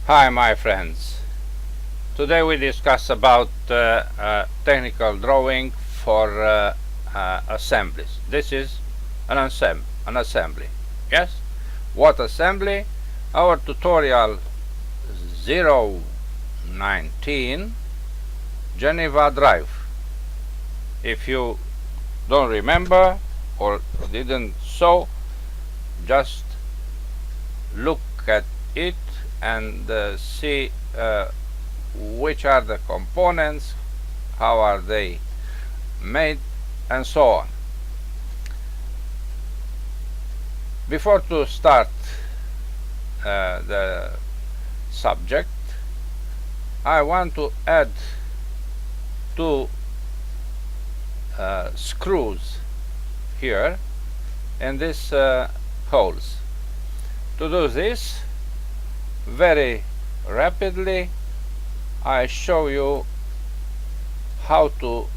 Hi my friends, today we discuss about technical drawing for assemblies. This is an assembly. Yes? What assembly? Our tutorial 019 Geneva Drive. If you don't remember or didn't so, just look at it and see which are the components, how are they made, and so on. Before to start the subject, I want to add two screws here in these holes. To do this very rapidly, I show you how to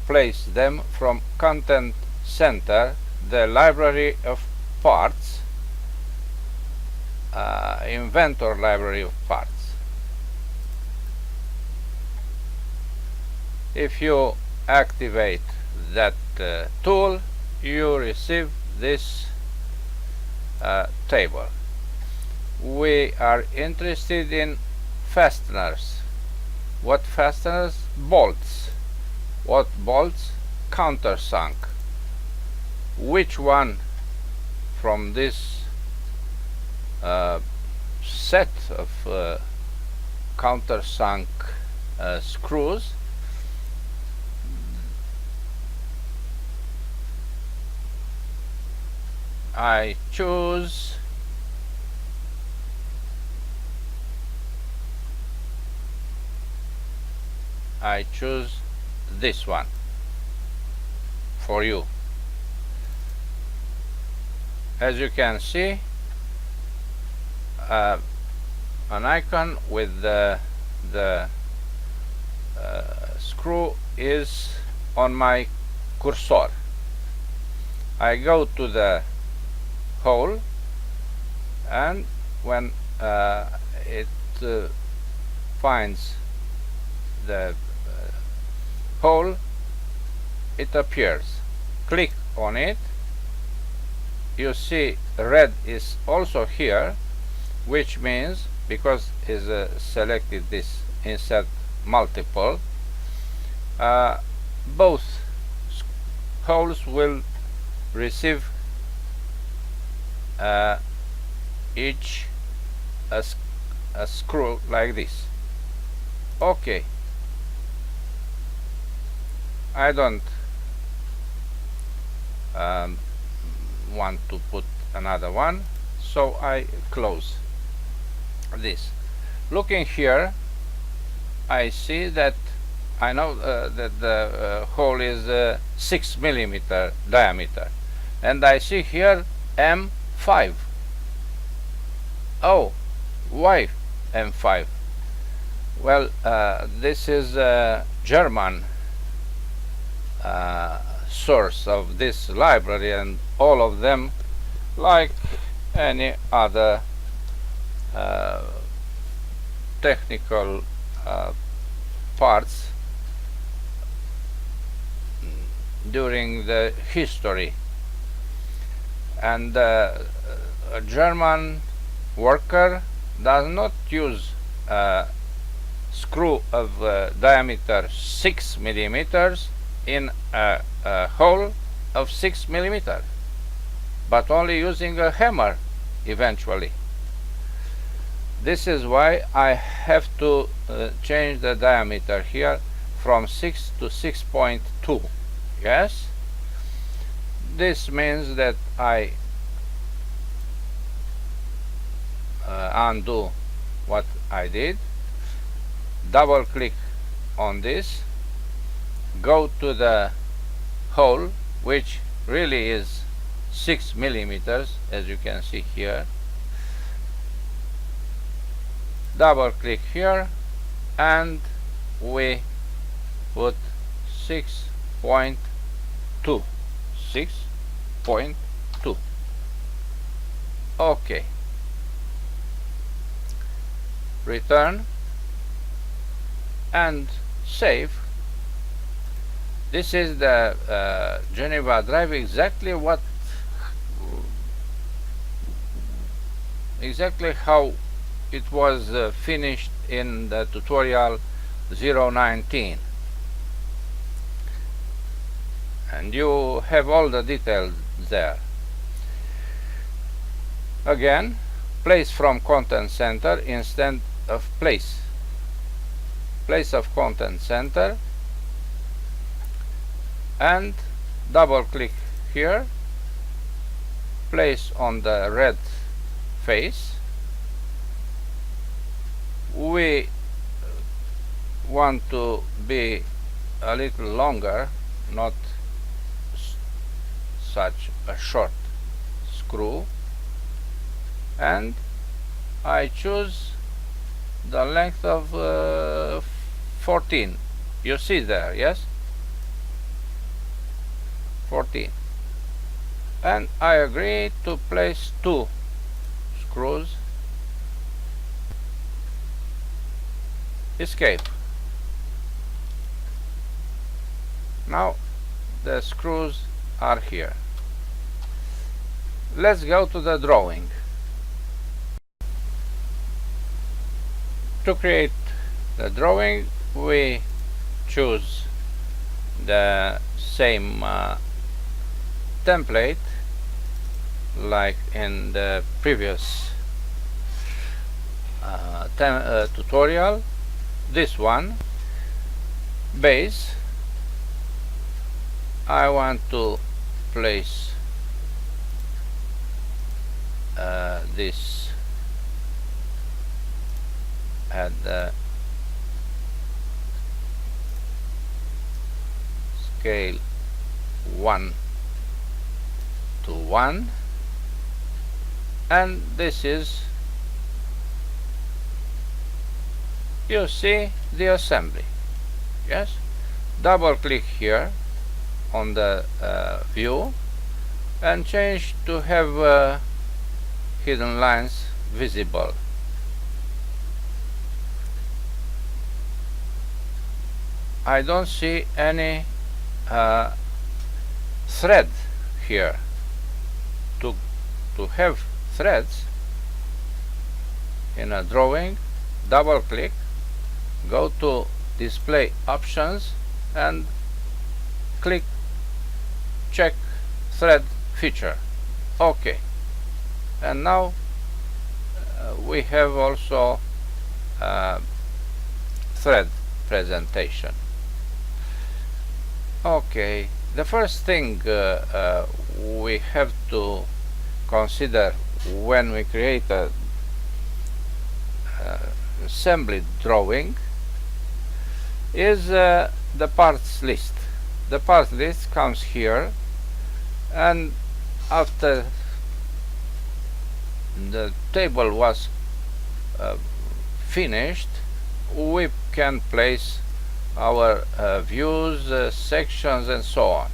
place them from Content Center, the library of parts, Inventor library of parts. If you activate that tool, you receive this table. We are interested in fasteners. What fasteners? Bolts. What bolts? Countersunk. Which one from this set of countersunk screws I choose this one for you. As you can see, an icon with the screw is on my cursor. I go to the hole, and when it finds the hole, it appears. Click on it. You see red is also here, which means, because is selected this insert multiple, both holes will receive each a screw like this. Okay, I don't want to put another one, so I close this. Looking here, I see that I know that the hole is 6 millimeter diameter, and I see here M5. Oh, why M5? Well, this is a German source of this library, and all of them, like any other technical parts during the history, and a German worker does not use a screw of diameter 6 millimeters in a hole of 6 millimeters, but only using a hammer eventually. This is why I have to change the diameter here from 6 to 6.2. Yes, this means that I undo what I did, double click on this, go to the hole, which really is 6 millimeters, as you can see here, double click here, and we put 6.2. Okay. return, and save. This is the Geneva drive, exactly how it was finished in the tutorial 019, and you have all the details there. Again, place from content center instead of place of content center, and double click here, place on the red face. We want to be a little longer, not such a short screw, and I choose the length of 14. You see there, yes, 14, and I agree to place 2 screws. Escape. Now the screws are here. Let's go to the drawing. To create the drawing, we choose the same template like in the previous tutorial. This one, base, I want to place this at the scale 1:1, and this is, you see, the assembly. Yes, double click here on the view and change to have hidden lines visible. I don't see any thread here. To have threads in a drawing, double click, go to display options and click check thread feature. OK, and now we have also thread presentation. OK, the first thing we have to consider when we create a assembly drawing is the parts list. The parts list comes here, and after the table was finished, we can place our views, sections, and so on.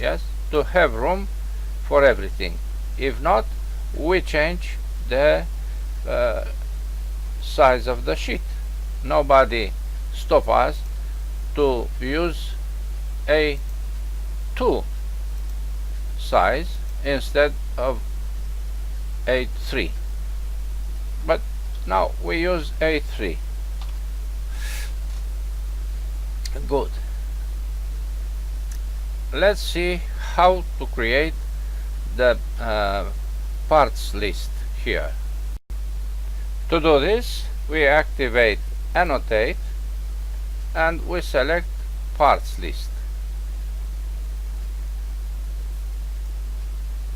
Yes, to have room for everything. If not, we change the size of the sheet. Nobody stop us to use A2 size instead of A3, but now we use A3. Good. Let's see how to create the parts list here. To do this, we activate Annotate and we select Parts List.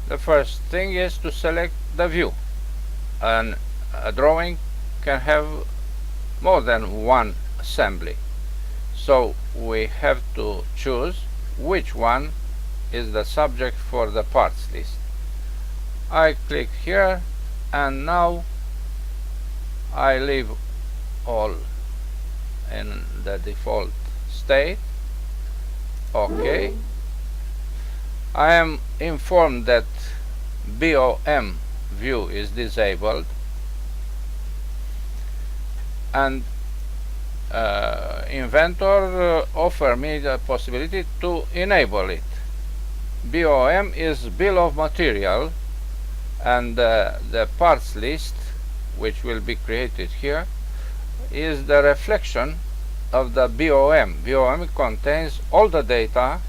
The first thing is to select the view, and a drawing can have more than one assembly, so we have to choose which one is the subject for the parts list. I click here, and now I leave all in the default state. OK. I am informed that BOM view is disabled. and Inventor offer me the possibility to enable it. BOM is bill of material, and the parts list, which will be created here, is the reflection of the BOM. BOM contains all the data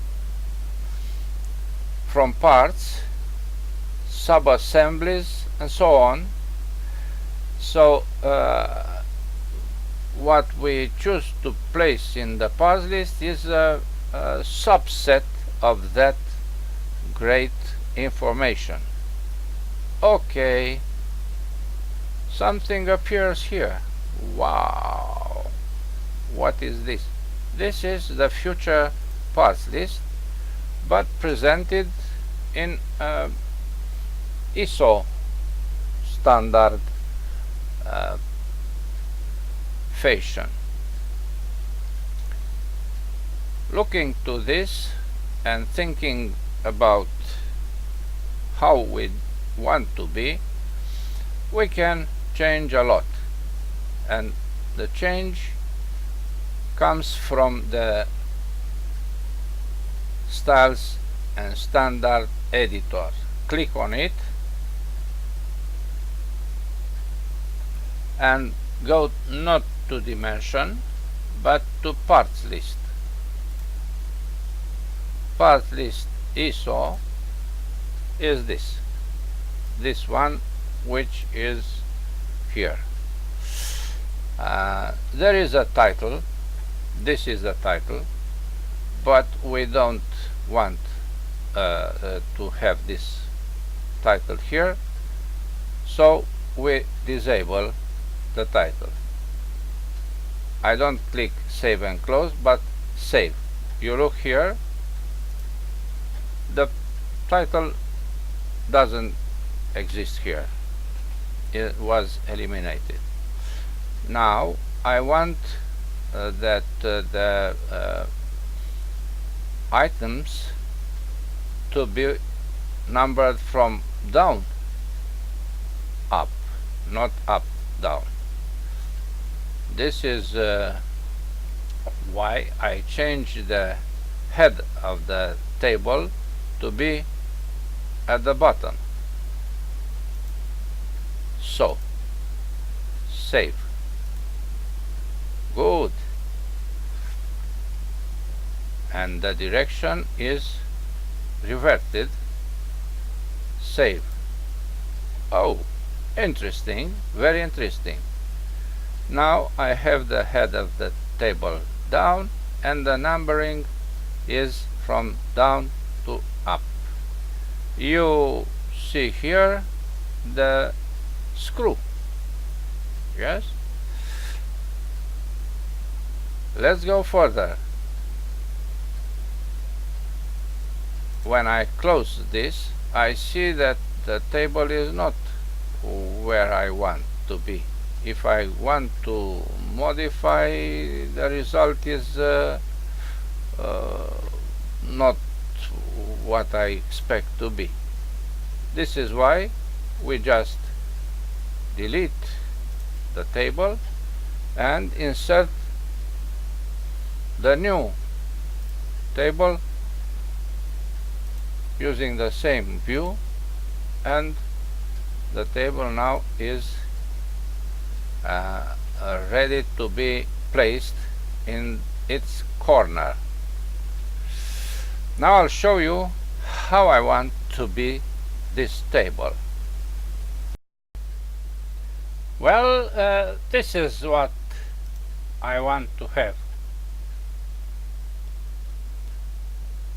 from parts, sub-assemblies, and so on. So what we choose to place in the parts list is a subset of that great information. Okay, something appears here. Wow, what is this? This is the future parts list, but presented in ISO standard fashion. Looking to this and thinking about how we want to be, we can change a lot, and the change comes from the styles and standard editor. Click on it and go not to dimension but to parts list. Parts list ISO is this one, which is here. There is a title. This is the title, but we don't want to have this title here, so we disable the title. I don't click save and close, but save. You look here, the title doesn't exist here. It was eliminated. Now I want that the items to be numbered from down up, not up down. This is why I changed the head of the table to be at the bottom. So save. Good. And the direction is reverted. Save. Oh, interesting, very interesting. Now I have the head of the table down, and the numbering is from down to up. You see here the screw. Yes? Let's go further. When I close this, I see that the table is not where I want to be. If I want to modify, the result is not what I expect to be. This is why we just delete the table and insert the new table using the same view, and the table now is ready to be placed in its corner. Now I'll show you how I want to be this table. Well, this is what I want to have.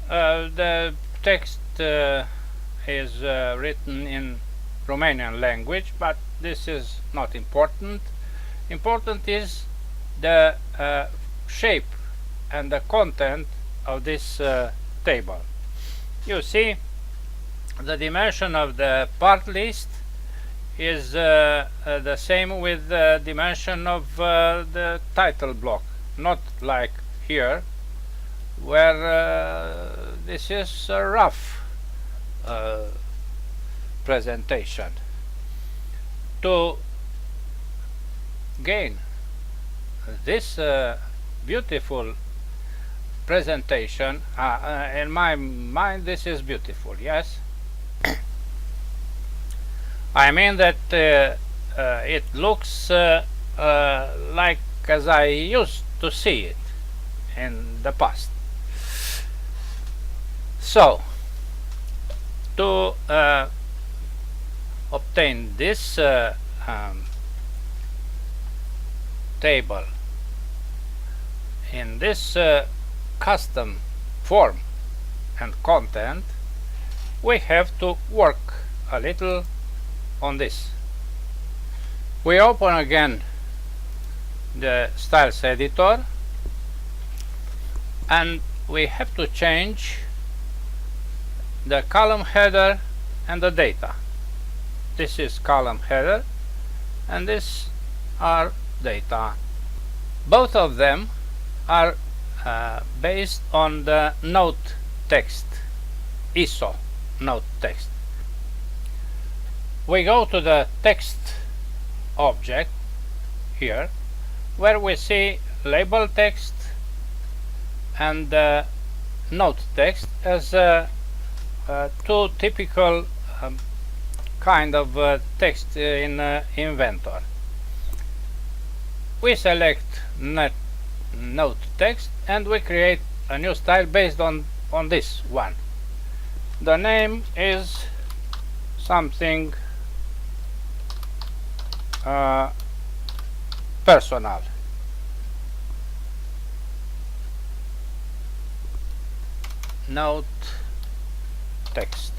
The text is written in Romanian language, but this is not important. Important is the shape and the content of this table. You see, the dimension of the part list is the same with the dimension of the title block, not like here, where this is a rough presentation. To gain this beautiful presentation, in my mind this is beautiful, yes. I mean that it looks like as I used to see it in the past. So to obtain this table in this custom form and content, we have to work a little on this. We open again the styles editor and we have to change the column header and the data. This is column header and this are data. Both of them are based on the note text, ISO note text. We go to the text object here, where we see label text and note text as two typical kind of text in Inventor. We select note text and we create a new style based on this one. The name is something personal. Note text.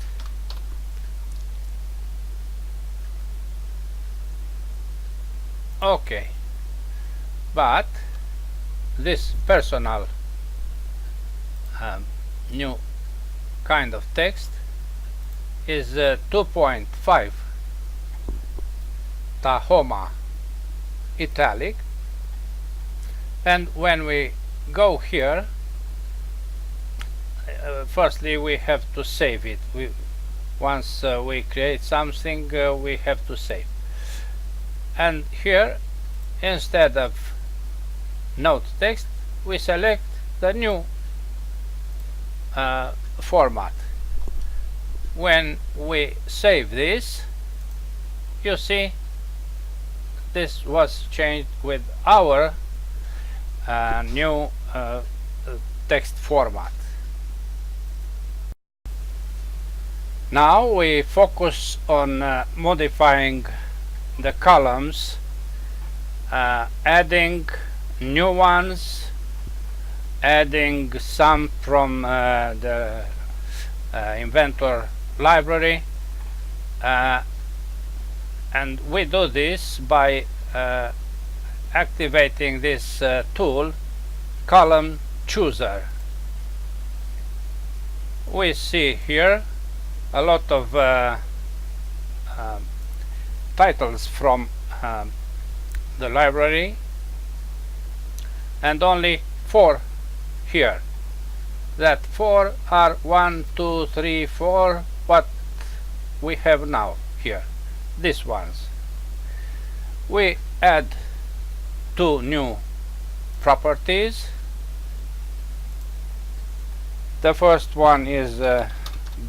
Okay, but this personal new kind of text is 2.5 Tahoma italic, and when we go here, firstly we have to save it. Once we create something, we have to save. And here, instead of note text, we select the new format. When we save this, you see this was changed with our new text format. Now we focus on modifying the columns, adding new ones, adding some from the Inventor library, and we do this by activating this tool, column chooser. We see here a lot of titles from the library, and only 4 here. That 4 are 1, 2, 3, 4 what we have now here, these ones. We add 2 new properties. The first one is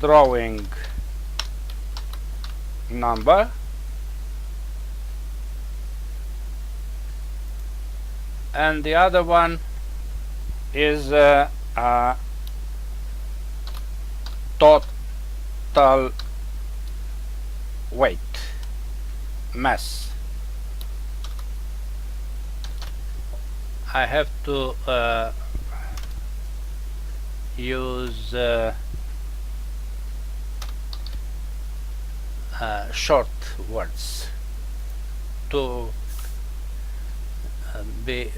drawing number, and the other one is total weight, mass. I have to use short words to be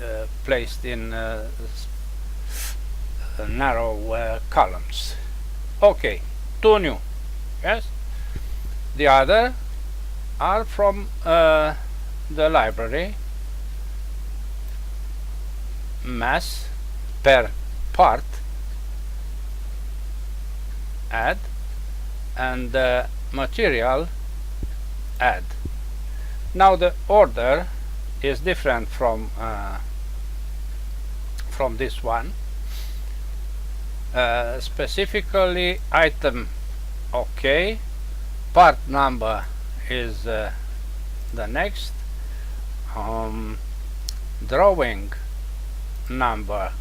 placed in narrow columns. Okay, 2 new. Yes, the other are from the library. Mass per part, add, and material, add. Now the order is different from from this one. Specifically item, okay, part number is the next, drawing number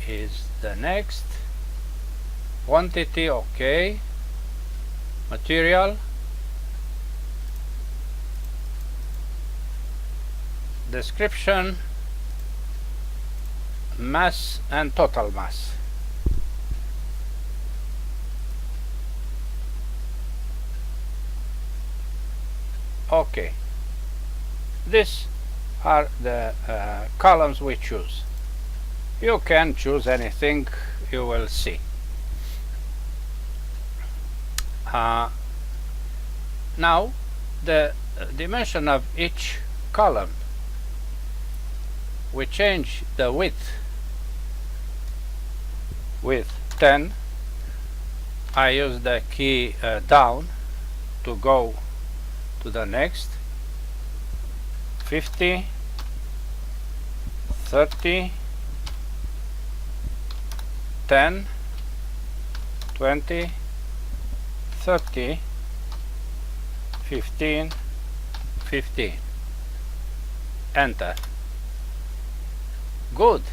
is the next, quantity, okay, material, description, mass and total mass. Okay, these are the columns we choose. You can choose anything, you will see. Now the dimension of each column, we change the width with 10. I use the key down to go to the next. 50, 30, 10, 20, 30, 15, 15. Enter. Good.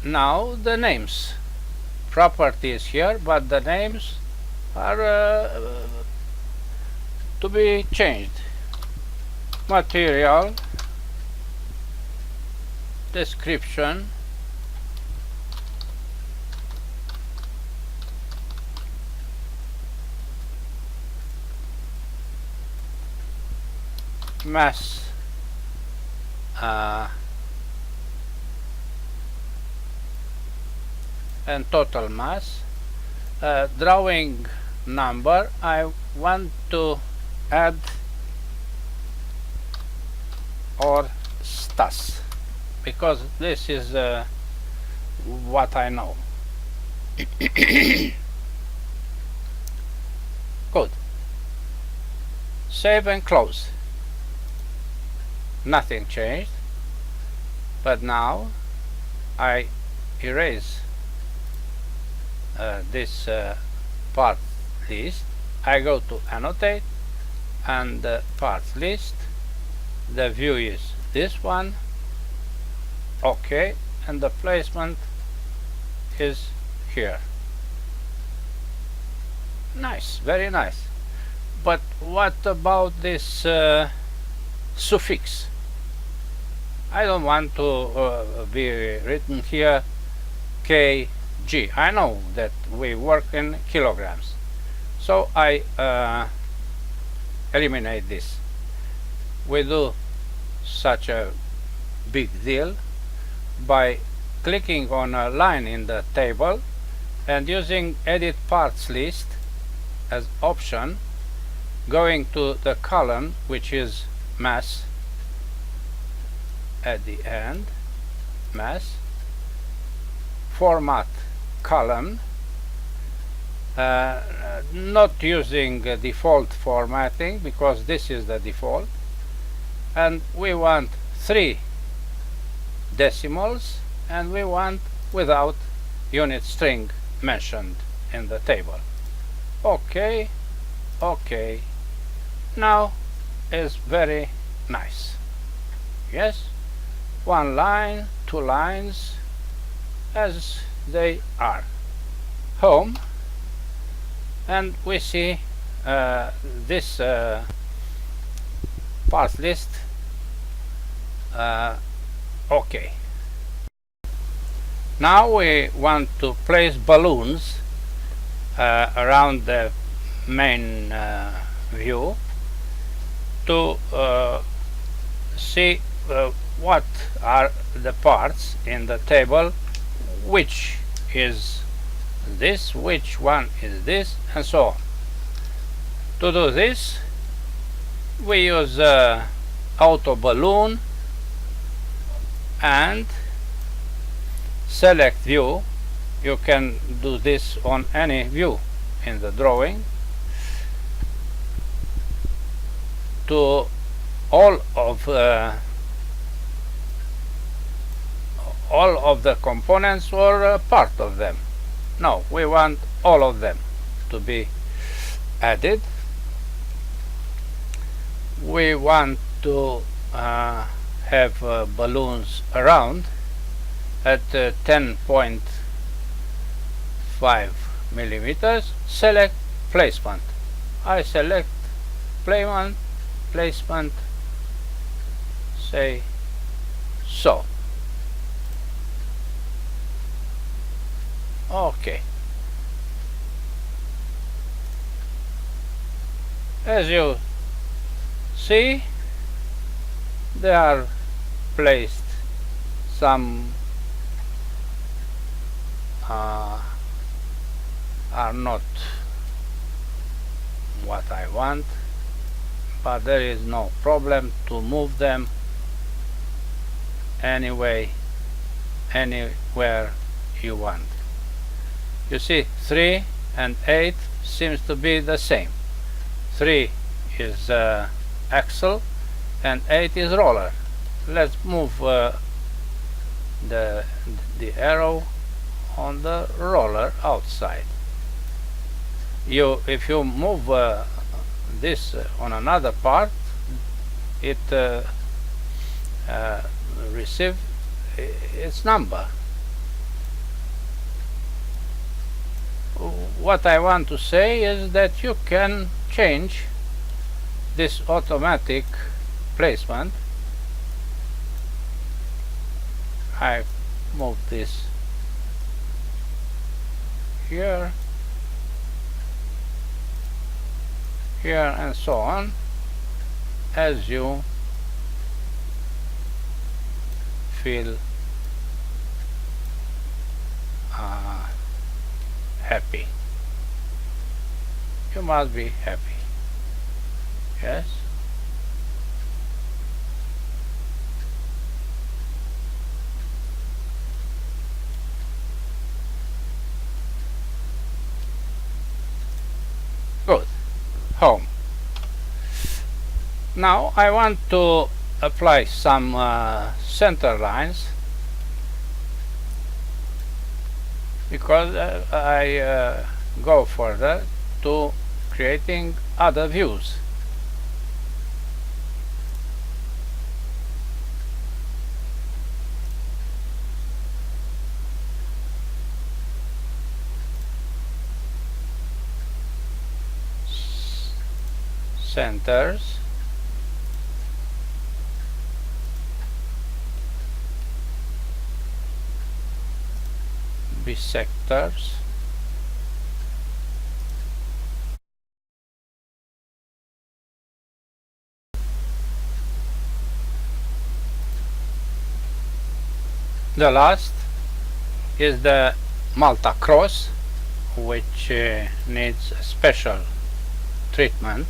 Now the names. Property is here, but the names are to be changed. Material, description, mass, and total mass. Drawing number, I want to add or stas, because this is what I know. Good. Save and close. Nothing changed, but now I erase this part list. I go to annotate and parts list. The view is this one, okay, and the placement is here. Nice, very nice. But what about this suffix? I don't want to be written here kg. I know that we work in kilograms, so I eliminate this. We do such a big deal by clicking on a line in the table and using edit parts list as option, going to the column which is mass at the end, mass, format column, not using default formatting because this is the default, and we want 3 decimals and we want without unit string mentioned in the table. Okay, okay, now is very nice. Yes, 1 line, 2 lines as they are. Home, and we see this parts list. Okay, now we want to place balloons around the main view to see what are the parts in the table, which is this, which one is this, and so on. To do this, we use auto balloon and select view. You can do this on any view in the drawing. To all of all of the components or part of them. No, we want all of them to be added. We want to have balloons around at 10.5 millimeters. Select placement. I select placement, say so. Okay. As you see, they are placed. Some are not what I want, but there is no problem to move them anyway, anywhere you want. You see, 3 and 8 seems to be the same. 3 is axle and 8 is roller. Let's move the arrow on the roller outside. If you move this on another part, it receive its number. What I want to say is that you can change this automatic placement. I move this here, and so on, as you feel happy. You must be happy. Yes. Good. Home. Now I want to apply some center lines, because I go further to creating other views. Centers, bisectors, the last is the Malta cross, which needs a special treatment.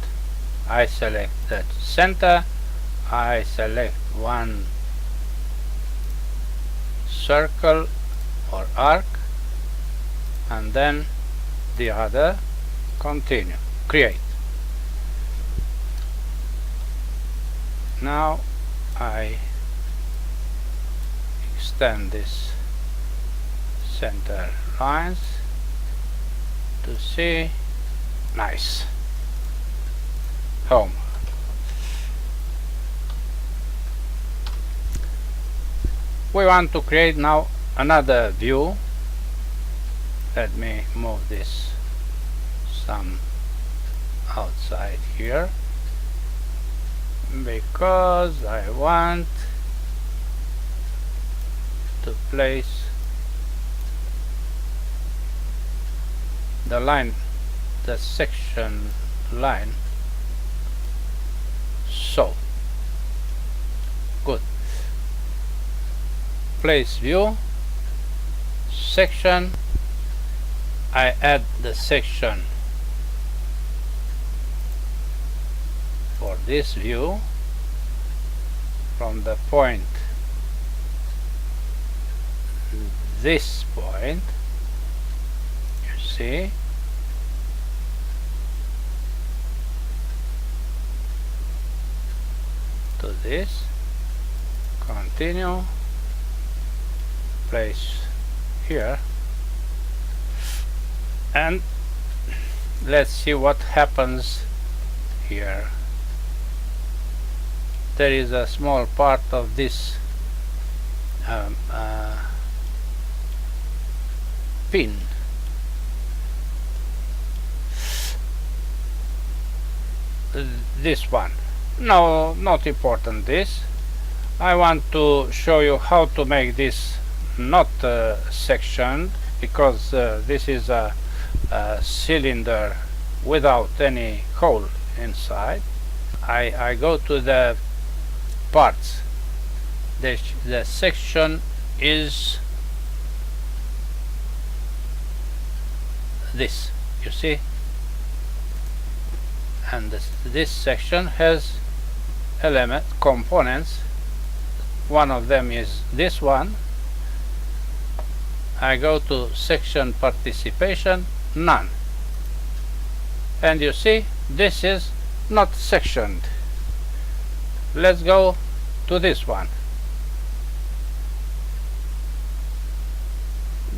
I select that center, I select one circle or arc, and then the other. Continue, create. Now I extend this center lines to see. Nice. Home. We want to create now another view. Let me move this some outside here, because I want to place the line, the section line. So good. Place view, section. I add the section for this view from the point, this point, you see, to this. Continue. place here, and let's see what happens here. There is a small part of this pin. This one. No, not important this. I want to show you how to make this not sectioned, because this is a cylinder without any hole inside. I go to the parts. The section is this, you see, and this section has components. One of them is this one. I go to section participation, none, and you see this is not sectioned. Let's go to this one.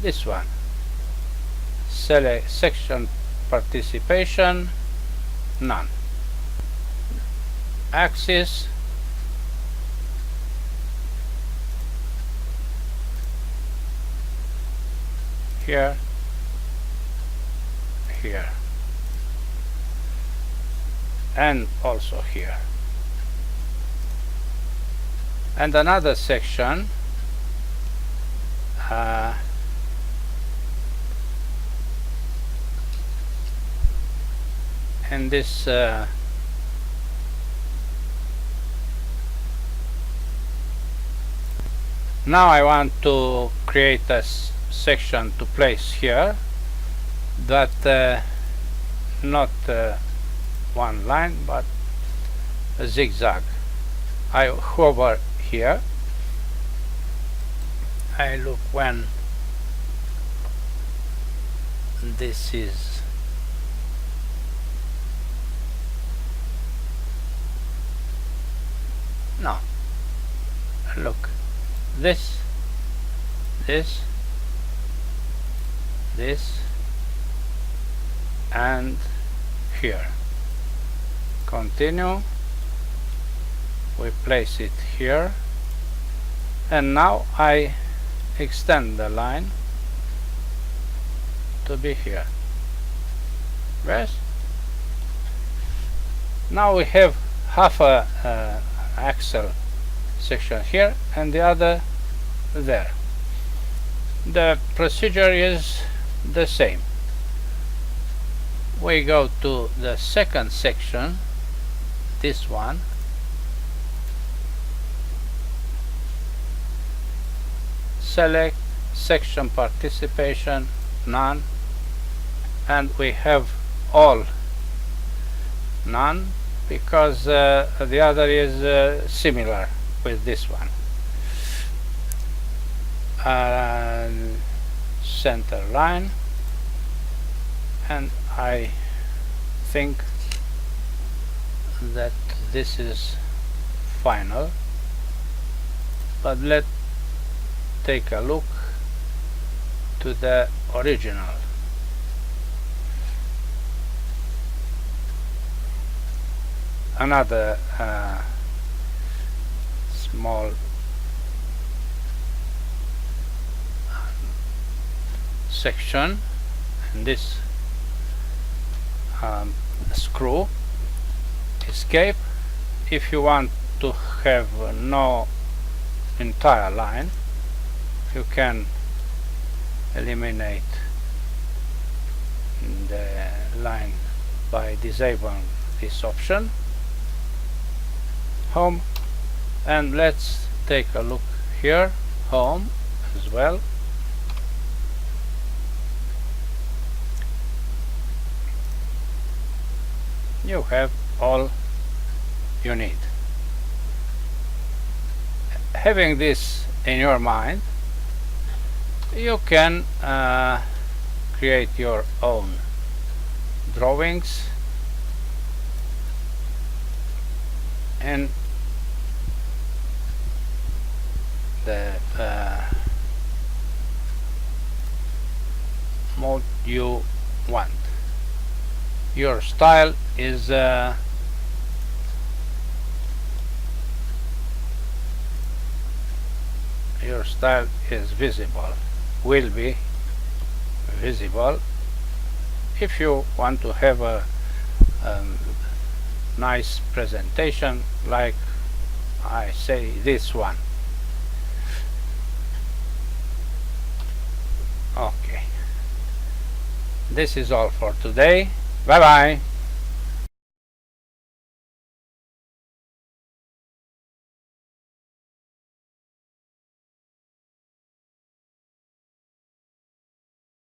This one. Select section participation, none. Axis, here, here, and also here. And another section and this now I want to create a section to place here, but not one line but a zigzag. I hover here, I look when this is no, look, this and here. Continue, we place it here, and now I extend the line to be here. Yes? Now we have half a axle section here and the other there. The procedure is the same. We go to the second section, this one, select section participation, none, and we have all none, because the other is similar with this one. Center line, and I think that this is final, but let's take a look to the original. Another small section, and this screw, escape. If you want to have no entire line, you can eliminate the line by disabling this option. Home, and let's take a look here, home as well. You have all you need. Having this in your mind, you can create your own drawings and the you want. Your style is visible, will be visible. If you want to have a nice presentation, like I say this one. Okay, this is all for today. Bye bye.